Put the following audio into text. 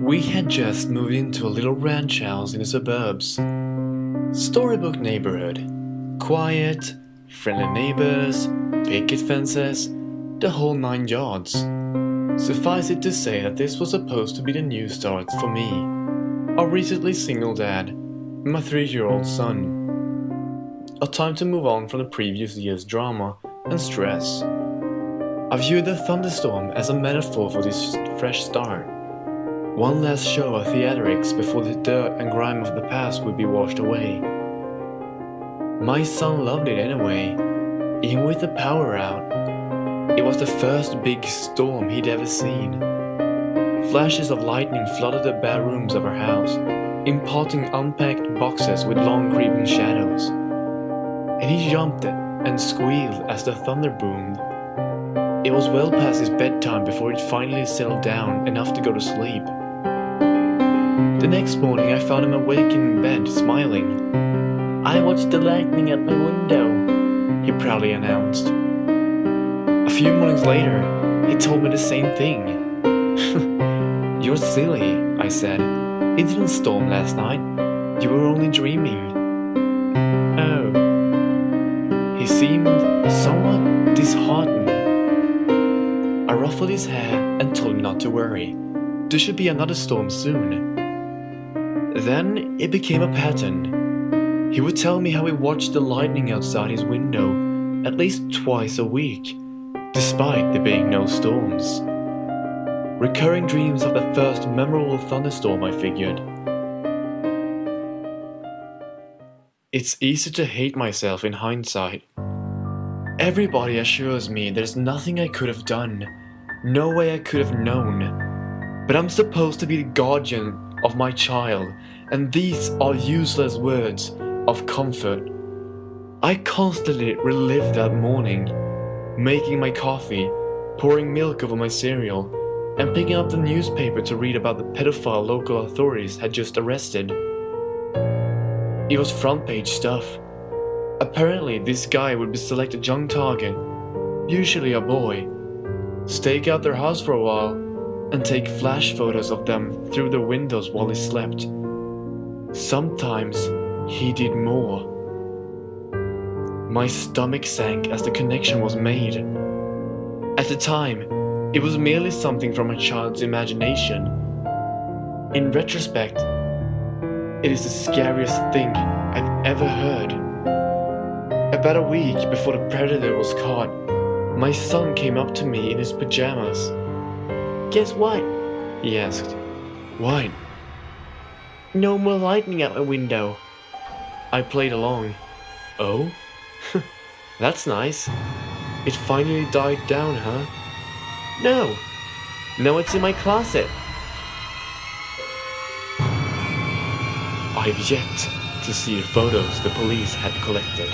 We had just moved into a little ranch house in the suburbs. Storybook neighborhood. Quiet, friendly neighbors, picket fences, the whole 9 yards. Suffice it to say that this was supposed to be the new start for me, a recently single dad, and my 3-year-old son. A time to move on from the previous year's drama and stress. I viewed the thunderstorm as a metaphor for this fresh start. One last show of theatrics before the dirt and grime of the past would be washed away. My son loved it anyway, even with the power out. It was the first big storm he'd ever seen. Flashes of lightning flooded the bare rooms of our house, imparting unpacked boxes with long creeping shadows. And he jumped and squealed as the thunder boomed. It was well past his bedtime before it finally settled down enough to go to sleep. The next morning I found him awake in bed, smiling. "I watched the lightning at my window," he proudly announced. A few mornings later, he told me the same thing. "You're silly," I said. "It didn't storm last night. You were only dreaming." "Oh." He seemed somewhat disheartened. I ruffled his hair and told him not to worry. There should be another storm soon. Then it became a pattern. He would tell me how he watched the lightning outside his window at least twice a week, despite there being no storms. Recurring dreams of the first memorable thunderstorm, I figured. It's easy to hate myself in hindsight. Everybody assures me there's nothing I could have done, no way I could have known. But I'm supposed to be the guardian of my child, and these are useless words of comfort. I constantly relived that morning, making my coffee, pouring milk over my cereal, and picking up the newspaper to read about the pedophile local authorities had just arrested. It was front page stuff. Apparently this guy would be selected young target, usually a boy, stake out their house for a while, and take flash photos of them through their windows while he slept. Sometimes he did more. My stomach sank as the connection was made. At the time, it was merely something from a child's imagination. In retrospect, it is the scariest thing I've ever heard. About a week before the predator was caught, my son came up to me in his pajamas. "Guess what?" he asked. "What?" "No more lightning out my window." I played along. "Oh? That's nice. It finally died down, huh?" "No. No, it's in my closet." I've yet to see the photos the police had collected.